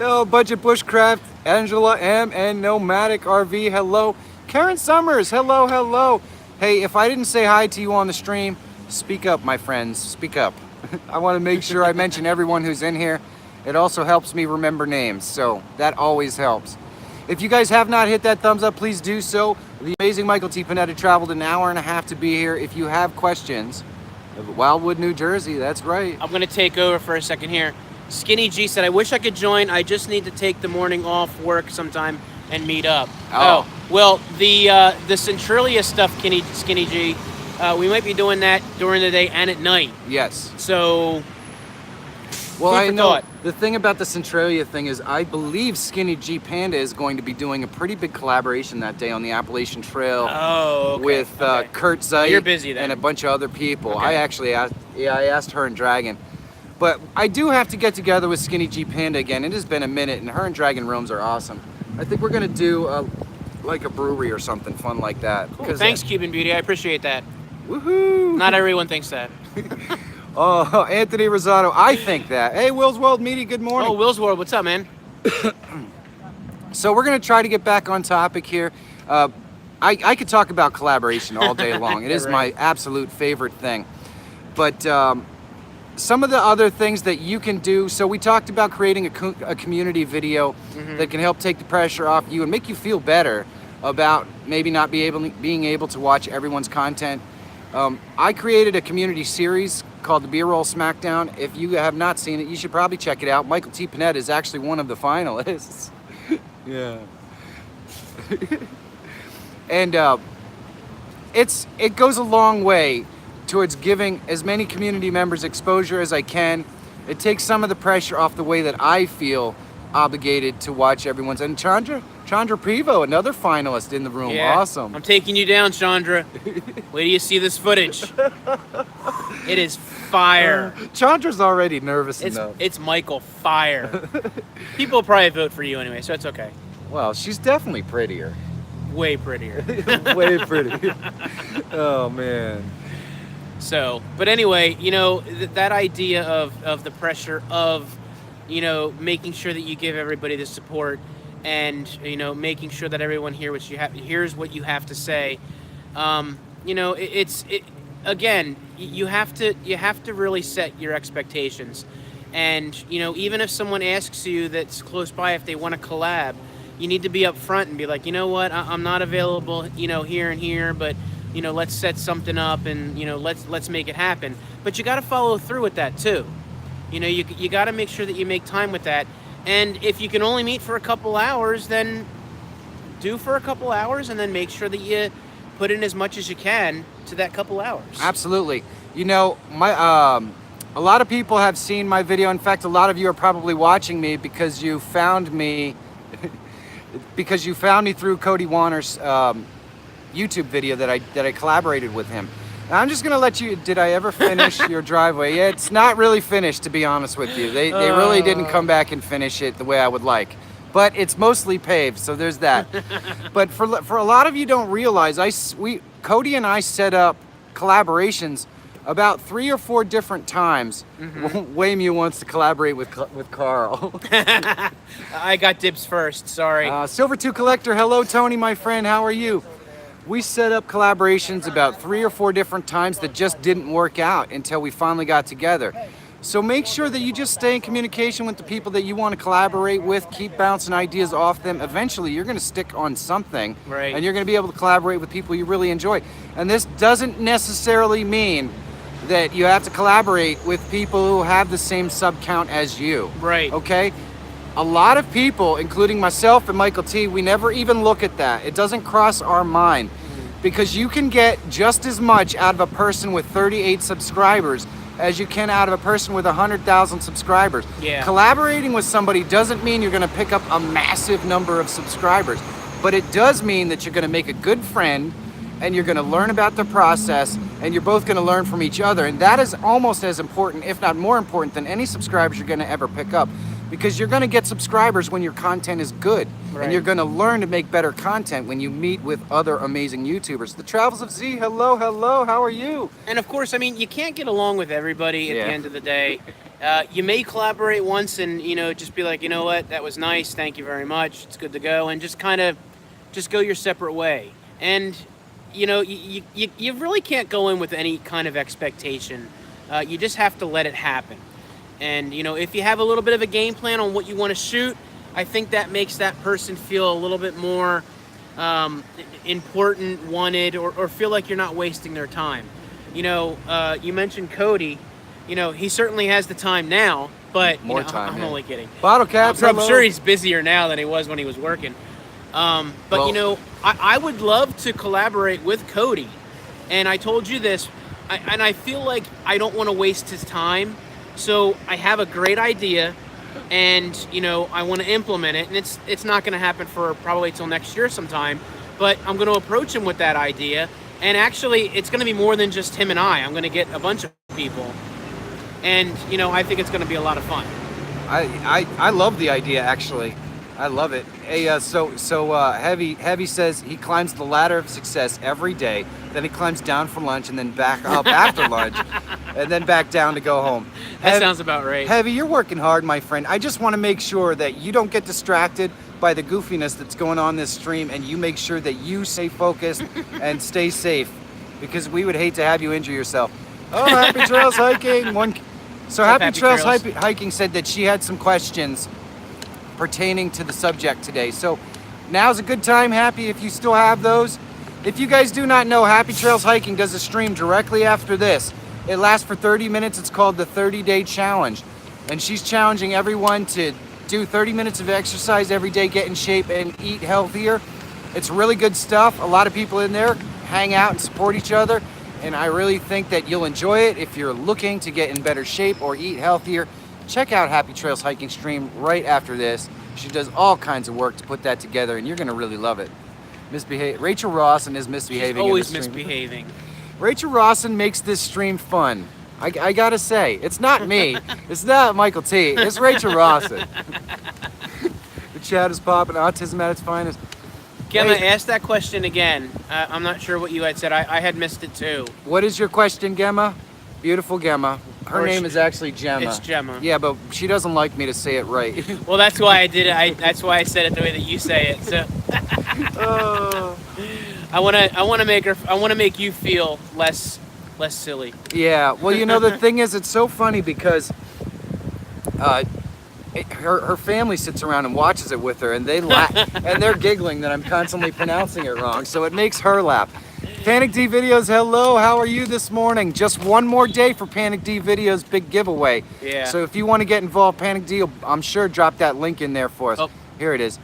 Oh, Budget Bushcraft, Angela M, and Nomadic RV, hello. Karen Summers, hello, hello. Hey, if I didn't say hi to you on the stream, speak up, my friends, speak up. I want to make sure I mention everyone who's in here. It also helps me remember names, so that always helps. If you guys have not hit that thumbs up, please do so. The amazing Michael T Panetta traveled an hour and a half to be here. If you have questions, Wildwood, New Jersey, that's right. I'm going to take over for a second here. Skinny G said, I wish I could join. I just need to take the morning off work sometime and meet up. Oh. Well, the Centralia stuff, Skinny G, we might be doing that during the day and at night. Yes. So, Well, food I for know thought. the thing about the Centralia thing is I believe Skinny G Panda is going to be doing a pretty big collaboration that day on the Appalachian Trail Oh, okay. with okay. Kurt Zeit You're busy then. and a bunch of other people. Okay. I actually asked, I asked her and Dragon. But I do have to get together with Skinny G Panda again. It has been a minute, and her and Dragon rooms are awesome. I think we're going to do like a brewery or something fun like that. Cool. Thanks, Cuban Beauty. I appreciate that. Woohoo! Not everyone thinks that. Oh, Anthony Rosado, I think that. Hey, Will's World Media, good morning. Oh, Will's World, what's up, man? So we're going to try to get back on topic here. I could talk about collaboration all day long. It is Right. my absolute favorite thing. But some of the other things that you can do, so we talked about creating a community video that can help take the pressure off you and make you feel better about maybe not being able to watch everyone's content. I created a community series called the B-Roll Smackdown. If you have not seen it, you should probably check it out. Michael T Panetta is actually one of the finalists. Yeah. And it goes a long way towards giving as many community members exposure as I can. It takes some of the pressure off the way that I feel obligated to watch everyone's. And Chandra Prevo, another finalist in the room. Yeah, Awesome. I'm taking you down, Chandra. Wait till you see this footage. It is fire. Chandra's already nervous enough. It's Michael fire. People will probably vote for you anyway, so it's okay. Well, she's definitely prettier. Way prettier. Way prettier. Oh, man. So, but anyway, you know, that idea of the pressure of, you know, making sure that you give everybody the support and, you know, making sure that everyone hears what you have to say. You know, again, you have to really set your expectations. And, you know, even if someone asks you that's close by if they want to collab, you need to be upfront and be like, you know what, I'm not available, you know, here and here, but, you know, let's set something up and, you know, let's make it happen. But you got to follow through with that too. You know, you got to make sure that you make time with that. And if you can only meet for a couple hours, then do for a couple hours and then make sure that you put in as much as you can to that couple hours. Absolutely. You know, a lot of people have seen my video. In fact, a lot of you are probably watching me because you found me through Cody Warner's YouTube video that I collaborated with him. Now, I'm just gonna let you. Did I ever finish your driveway? Yeah, it's not really finished, to be honest with you. They really didn't come back and finish it the way I would like. But it's mostly paved, so there's that. But for a lot of you don't realize, Cody and I set up collaborations about 3 or 4 different times. Mm-hmm. Waymu wants to collaborate with Carl. I got dibs first, sorry. Silver 2 Collector, hello Tony, my friend, how are you? We set up collaborations about 3 or 4 different times that just didn't work out until we finally got together. So make sure that you just stay in communication with the people that you want to collaborate with, keep bouncing ideas off them. Eventually you're going to stick on something, right, and you're going to be able to collaborate with people you really enjoy. And this doesn't necessarily mean that you have to collaborate with people who have the same sub count as you. Right. Okay? A lot of people, including myself and Michael T, we never even look at that. It doesn't cross our mind because you can get just as much out of a person with 38 subscribers as you can out of a person with 100,000 subscribers. Yeah. Collaborating with somebody doesn't mean you're going to pick up a massive number of subscribers, but it does mean that you're going to make a good friend and you're going to learn about the process and you're both going to learn from each other. And that is almost as important, if not more important, than any subscribers you're going to ever pick up. Because you're going to get subscribers when your content is good. Right. And you're going to learn to make better content when you meet with other amazing YouTubers. The Travels of Z, hello, how are you? And of course, I mean, you can't get along with everybody at the end of the day. You may collaborate once and, you know, just be like, you know what, that was nice, thank you very much, it's good to go. And just kind of, just go your separate way. And, you know, you really can't go in with any kind of expectation. You just have to let it happen. And, you know, if you have a little bit of a game plan on what you want to shoot, I think that makes that person feel a little bit more important, wanted, or feel like you're not wasting their time. You know, you mentioned Cody. You know, he certainly has the time now, but more you know, time. I'm only kidding. Bottle caps. I'm sure he's busier now than he was when he was working. But, well, you know, I would love to collaborate with Cody. And I told you this, and I feel like I don't want to waste his time. So I have a great idea, and you know I want to implement it, and it's not going to happen for probably till next year sometime. But I'm going to approach him with that idea, and actually it's going to be more than just him and I. I'm going to get a bunch of people, and you know I think it's going to be a lot of fun. I love the idea actually. I love it. Hey, so Heavy says he climbs the ladder of success every day. Then he climbs down for lunch and then back up after lunch, and then back down to go home. That sounds about right. Heavy, you're working hard, my friend. I just want to make sure that you don't get distracted by the goofiness that's going on this stream, and you make sure that you stay focused and stay safe, because we would hate to have you injure yourself. Oh, Happy Trails Hiking. Happy Trails Hiking said that she had some questions pertaining to the subject today. So now's a good time, Happy, if you still have those. If you guys do not know, Happy Trails Hiking does a stream directly after this, It lasts for 30 minutes. It's called the 30-day challenge. And she's challenging everyone to do 30 minutes of exercise every day, get in shape, and eat healthier. It's really good stuff. A lot of people in there hang out and support each other. And I really think that you'll enjoy it. If you're looking to get in better shape or eat healthier, check out Happy Trails Hiking Stream right after this. She does all kinds of work to put that together, and you're gonna really love it. Rachel Rawson is misbehaving. She's always in the stream. misbehaving. Rachel Rawson makes this stream fun. I gotta say, it's not me. It's not Michael T. It's Rachel Rawson. The chat is popping. Autism at its finest. Gemma, Hey. ask that question again. I'm not sure what you had said. I had missed it too. What is your question, Gemma? Beautiful Gemma. Her Or name she- is actually Gemma. It's Gemma. Yeah, but she doesn't like me to say it right. Well, that's why I did it. That's why I said it the way that you say it. So Oh. I wanna make you feel less silly. Yeah, well, you know, the thing is, it's so funny because her family sits around and watches it with her, and they laugh, and they're giggling that I'm constantly pronouncing it wrong, so it makes her laugh. Panic D Videos, hello, how are you this morning? Just one more day for Panic D Videos big giveaway. Yeah. So if you want to get involved, Panic D, I'm sure drop that link in there for us. Oh. Here it is.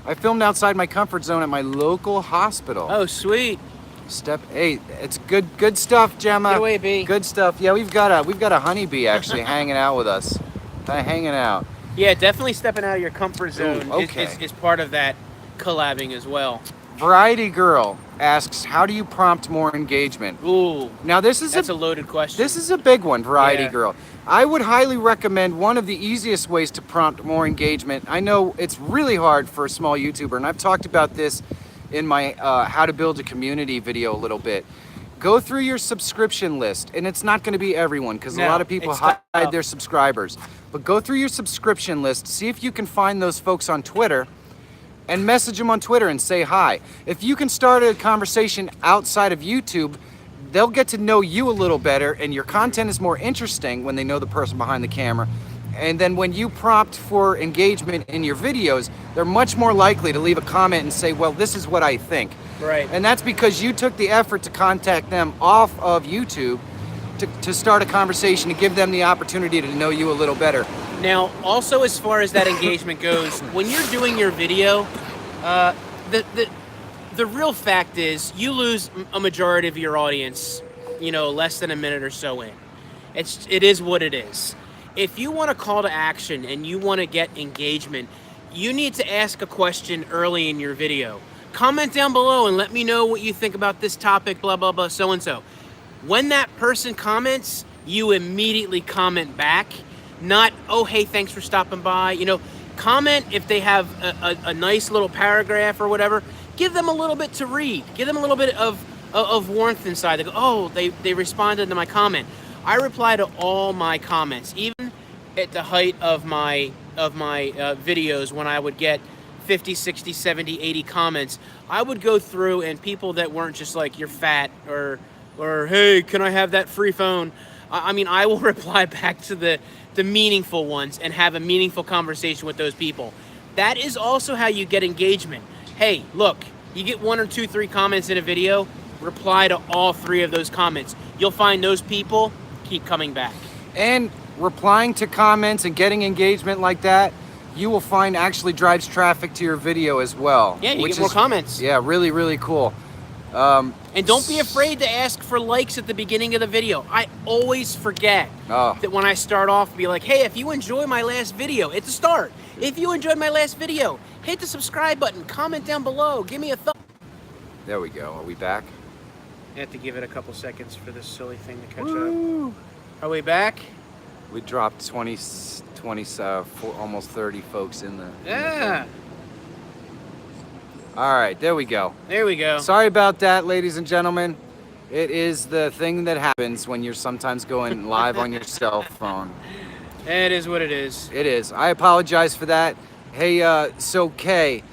I filmed outside my comfort zone at my local hospital. Oh, sweet. Step 8. It's good stuff, Gemma. Get away, bee. Good stuff. Yeah, we've got a honeybee actually hanging out with us. Hanging out. Yeah, definitely stepping out of your comfort zone okay. is part of that collabing as well. Variety Girl asks, how do you prompt more engagement? Ooh, Now this is that's a loaded question. this is a big one, Variety Yeah. Girl. I would highly recommend one of the easiest ways to prompt more engagement. I know it's really hard for a small YouTuber, and I've talked about this in my how to build a community video a little bit. Go through your subscription list, and it's not going to be everyone because a No, lot of people it's hide tough. their subscribers. But go through your subscription list, see if you can find those folks on Twitter, and message them on Twitter and say hi. If you can start a conversation outside of YouTube, they'll get to know you a little better, and your content is more interesting when they know the person behind the camera. And then when you prompt for engagement in your videos, they're much more likely to leave a comment and say, well, this is what I think. Right. And that's because you took the effort to contact them off of YouTube to start a conversation, to give them the opportunity to know you a little better. Now, also as far as that engagement goes, when you're doing your video, the real fact is you lose a majority of your audience, you know, less than a minute or so in. It is what it is. If you want a call to action and you want to get engagement, you need to ask a question early in your video. Comment down below and let me know what you think about this topic, blah, blah, blah, so and so. When that person comments, you immediately comment back. Not, oh, hey, thanks for stopping by. You know, comment if they have a nice little paragraph or whatever. Give them a little bit to read. Give them a little bit of warmth inside. They go, oh, they responded to my comment. I reply to all my comments, even at the height of my videos when I would get 50, 60, 70, 80 comments. I would go through, and people that weren't just like, you're fat, or hey, can I have that free phone? I mean, I will reply back to the meaningful ones and have a meaningful conversation with those people. That is also how you get engagement. Hey, look, you get 1 or 2, 3 comments in a video, reply to all 3 of those comments. You'll find those people keep coming back. And replying to comments and getting engagement like that, you will find actually drives traffic to your video as well. Yeah, you which get more is- comments. Yeah, really, really cool. And don't be afraid to ask for likes at the beginning of the video. I always forget that when I start off, be like, hey, if you enjoy my last video, it's a start. If you enjoyed my last video, hit the subscribe button, comment down below, give me a thumb. There we go. Are we back? I have to give it a couple seconds for this silly thing to catch Woo. up. Are we back? We dropped 20 almost 30 folks in the. Yeah. All right, there we go. There we go. Sorry about that, ladies and gentlemen. It is the thing that happens when you're sometimes going live on your cell phone. It is what it is. It is. I apologize for that. Hey, so Kay,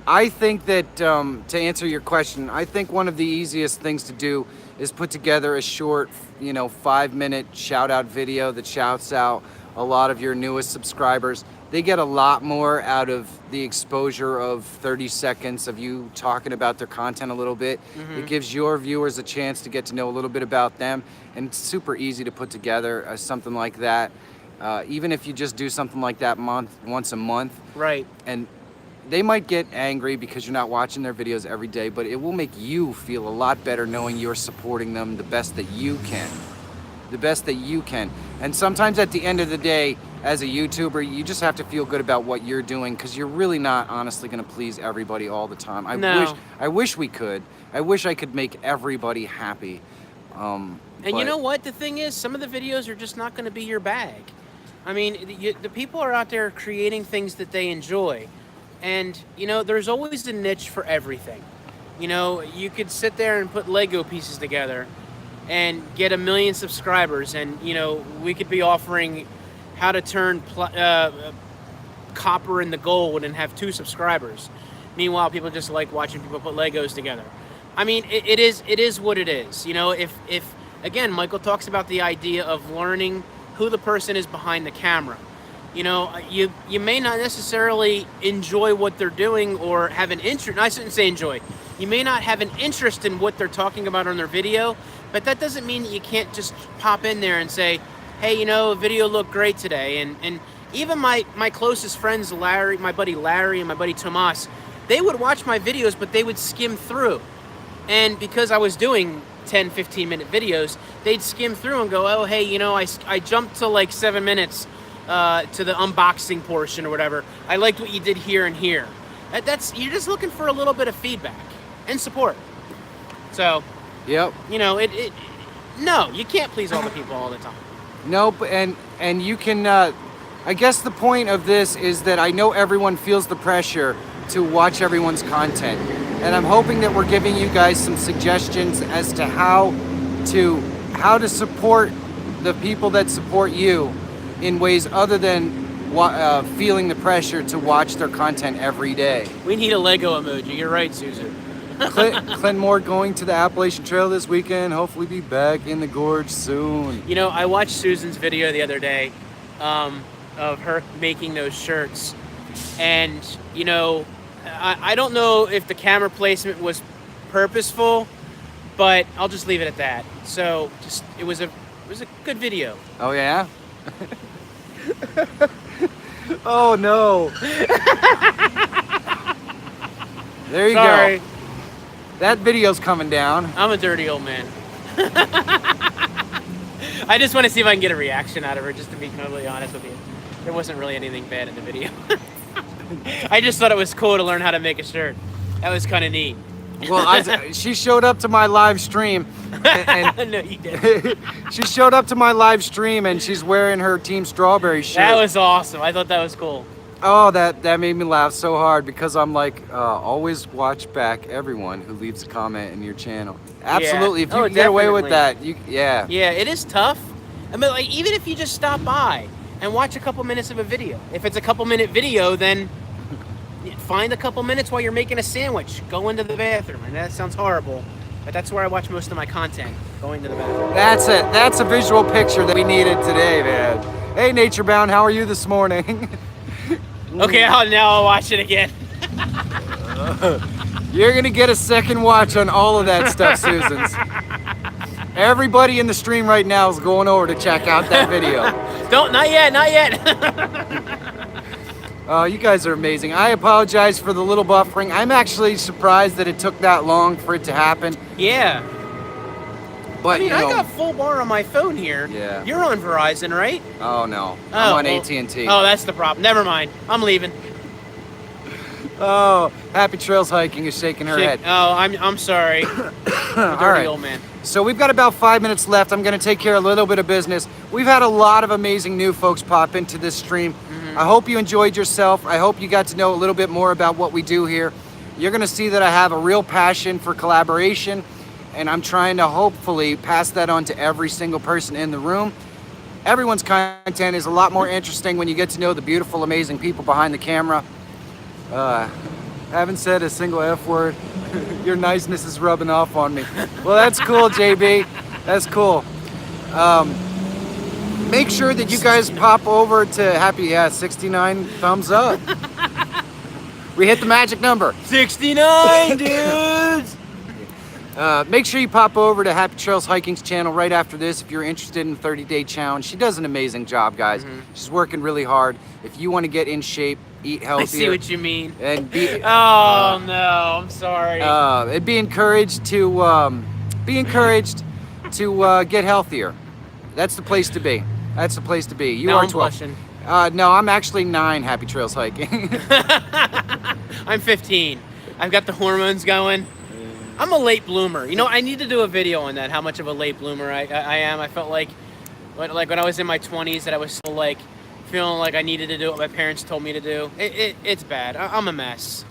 I think that to answer your question, I think one of the easiest things to do is put together a short, 5-minute shout out video that shouts out a lot of your newest subscribers. They get a lot more out of the exposure of 30 seconds of you talking about their content a little bit. It gives your viewers a chance to get to know a little bit about them, and it's super easy to put together something like that. Even if you just do something like that once a month. Right. And they might get angry because you're not watching their videos every day, but it will make you feel a lot better knowing you're supporting them the best that you can. The best that you can. And sometimes at the end of the day, as a YouTuber, you just have to feel good about what you're doing, because you're really not honestly going to please everybody all the time. I wish we could. I wish I could make everybody happy. And you know what? The thing is, some of the videos are just not going to be your bag. I mean, the people are out there creating things that they enjoy. And, there's always a niche for everything. You could sit there and put Lego pieces together and get 1 million subscribers, and, we could be offering how to turn copper into gold and have 2 subscribers. Meanwhile, people just like watching people put Legos together. I mean, it is what it is. If again, Michael talks about the idea of learning who the person is behind the camera. You may not necessarily enjoy what they're doing or have an interest. I shouldn't say enjoy. You may not have an interest in what they're talking about on their video, but that doesn't mean that you can't just pop in there and say, hey, video looked great today. And even my closest friends, Larry, my buddy Larry and my buddy Tomas, they would watch my videos, but they would skim through. And because I was doing 10, 15-minute videos, they'd skim through and go, oh, hey, I jumped to like 7 minutes to the unboxing portion or whatever. I liked what you did here and here. You're just looking for a little bit of feedback and support. So, yep. No, you can't please all the people all the time. Nope, and you can, I guess the point of this is that I know everyone feels the pressure to watch everyone's content. And I'm hoping that we're giving you guys some suggestions as to how to support the people that support you in ways other than feeling the pressure to watch their content every day. We need a Lego emoji. You're right, Susan. Clint Moore going to the Appalachian Trail this weekend. Hopefully be back in the gorge soon. I watched Susan's video the other day of her making those shirts. And, I don't know if the camera placement was purposeful, but I'll just leave it at that. So it was a good video. Oh, yeah? Oh, no. There you Sorry. go. That video's coming down. I'm a dirty old man. I just want to see if I can get a reaction out of her, just to be totally honest with you. There wasn't really anything bad in the video. I just thought it was cool to learn how to make a shirt. That was kind of neat. Well, she showed up to my live stream. And no, you didn't. She showed up to my live stream and she's wearing her Team Strawberry shirt. That was awesome. I thought that was cool. Oh, that made me laugh so hard, because I'm like, always watch back everyone who leaves a comment in your channel. Absolutely. Yeah. If you can get away with that, yeah. Yeah, it is tough. I mean, like, even if you just stop by and watch a couple minutes of a video. If it's a couple minute video, then find a couple minutes while you're making a sandwich. Go into the bathroom. And that sounds horrible, but that's where I watch most of my content, going to the bathroom. That's a visual picture that we needed today, man. Hey, Nature Bound, how are you this morning? Okay, now I'll watch it again. You're gonna get a second watch on all of that stuff, Susan's. Everybody in the stream right now is going over to check out that video. Not yet. Oh, you guys are amazing. I apologize for the little buffering. I'm actually surprised that it took that long for it to happen. Yeah. But I got full bar on my phone here. Yeah. You're on Verizon, right? Oh no, I'm on AT&T. Oh, that's the problem. Never mind. I'm leaving. Oh, Happy Trails Hiking is shaking her head. Oh, I'm sorry. Dirty old man. So we've got about 5 minutes left. I'm going to take care of a little bit of business. We've had a lot of amazing new folks pop into this stream. I hope you enjoyed yourself. I hope you got to know a little bit more about what we do here. You're going to see that I have a real passion for collaboration, and I'm trying to hopefully pass that on to every single person in the room. Everyone's content is a lot more interesting when you get to know the beautiful, amazing people behind the camera. Haven't said a single F word. Your niceness is rubbing off on me. Well, that's cool, JB. That's cool. Make sure that you guys pop over to Happy, 69 thumbs up. We hit the magic number. 69, dudes! Make sure you pop over to Happy Trails Hiking's channel right after this if you're interested in the 30-day challenge. She does an amazing job, guys. She's working really hard. If you want to get in shape, eat healthier. I see what you mean. And be, oh no, I'm sorry. And be encouraged to get healthier. That's the place to be. That's the place to be. You now are I'm 12. blushing. No, I'm actually 9 Happy Trails Hiking. I'm 15. I've got the hormones going. I'm a late bloomer. You know, I need to do a video on that, how much of a late bloomer I am. I felt like when I was in my 20s that I was still like feeling like I needed to do what my parents told me to do. It's bad. I'm a mess.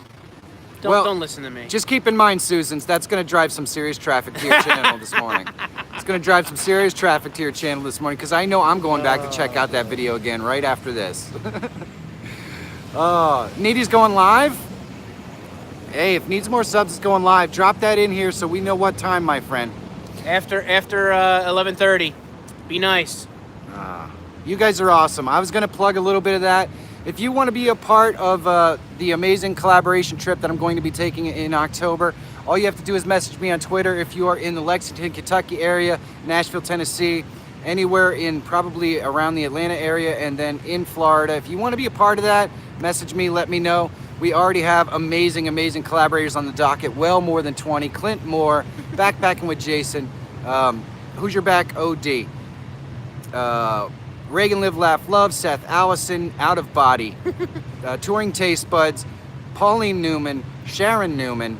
Don't listen to me. Just keep in mind, Susans, that's going to drive some serious traffic to your channel this morning. It's going to drive some serious traffic to your channel this morning because I know I'm going back to check out that video again right after this. Needy's going live? Hey, if needs more subs, it's going live. Drop that in here so we know what time, my friend. After 11:30. Be nice. You guys are awesome. I was going to plug a little bit of that. If you want to be a part of the amazing collaboration trip that I'm going to be taking in October, all you have to do is message me on Twitter if you are in the Lexington, Kentucky area, Nashville, Tennessee, anywhere in probably around the Atlanta area, and then in Florida. If you want to be a part of that, message me, let me know. We already have amazing, amazing collaborators on the docket, well more than 20. Clint Moore, backpacking with Jason, Who's Your Back OD, Reagan Live Laugh Love, Seth Allison, Out of Body, Touring Taste Buds, Pauline Newman, Sharon Newman,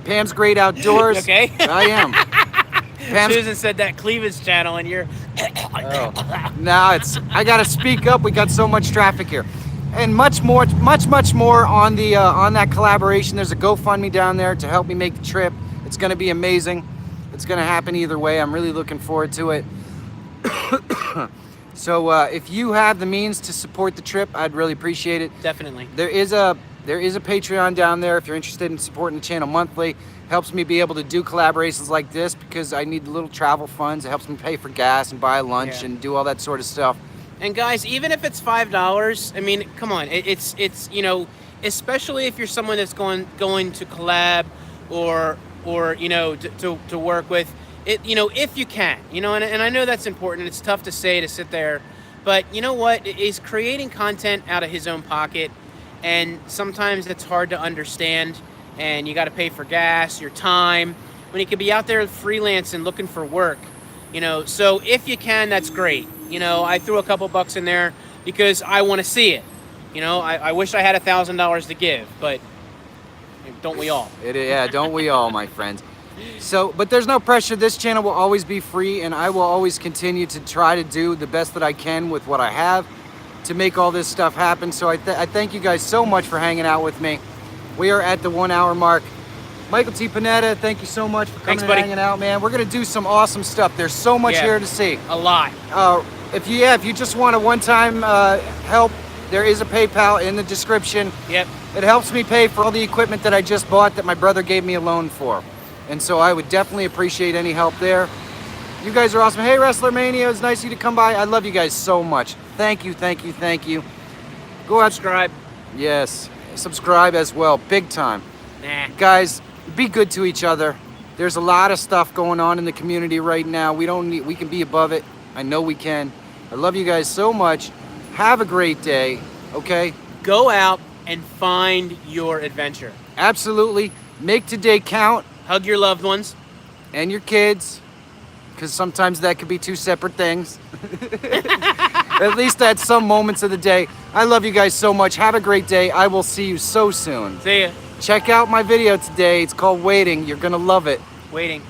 Pam's Great Outdoors. You okay? I am. Susan said that cleavage channel and you're... No, I gotta speak up. We got so much traffic here. And much more on the on that collaboration. There's a GoFundMe down there to help me make the trip. It's gonna be amazing. It's gonna happen either way. I'm really looking forward to it. So if you have the means to support the trip, I'd really appreciate it. Definitely. There is a Patreon down there if you're interested in supporting the channel monthly. Helps me be able to do collaborations like this because I need the little travel funds. It helps me pay for gas and buy lunch and do all that sort of stuff. And guys, even if it's $5, I mean, come on, it's you know, especially if you're someone that's going to collab or you know to work with it, you know, if you can, you know, and I know that's important. It's tough to say, to sit there, but you know what, is creating content out of his own pocket, and sometimes it's hard to understand, and you got to pay for gas, your time, when you could be out there freelancing looking for work, you know. So if you can, that's great. You know, I threw a couple bucks in there because I want to see it. You know, I wish I had $1,000 to give, but don't we all? Yeah, don't we all, my friends. So, but there's no pressure. This channel will always be free, and I will always continue to try to do the best that I can with what I have to make all this stuff happen. So I thank you guys so much for hanging out with me. We are at the 1 hour mark. Michael T Panetta, thank you so much for coming and hanging out, man. We're gonna do some awesome stuff. There's so much here to see. A lot. If you just want a one-time help, there is a PayPal in the description. Yep. It helps me pay for all the equipment that I just bought that my brother gave me a loan for. And so I would definitely appreciate any help there. You guys are awesome. Hey, Wrestler Mania, it's nice of you to come by. I love you guys so much. Thank you, thank you, thank you. Go out. Subscribe. Yes, subscribe as well, big time. Nah. Guys, be good to each other. There's a lot of stuff going on in the community right now. We can be above it. I know we can. I love you guys so much. Have a great day, okay? Go out and find your adventure. Absolutely. Make today count. Hug your loved ones. And your kids, because sometimes that could be two separate things. At least at some moments of the day. I love you guys so much. Have a great day. I will see you so soon. See ya. Check out my video today. It's called Waiting. You're going to love it. Waiting.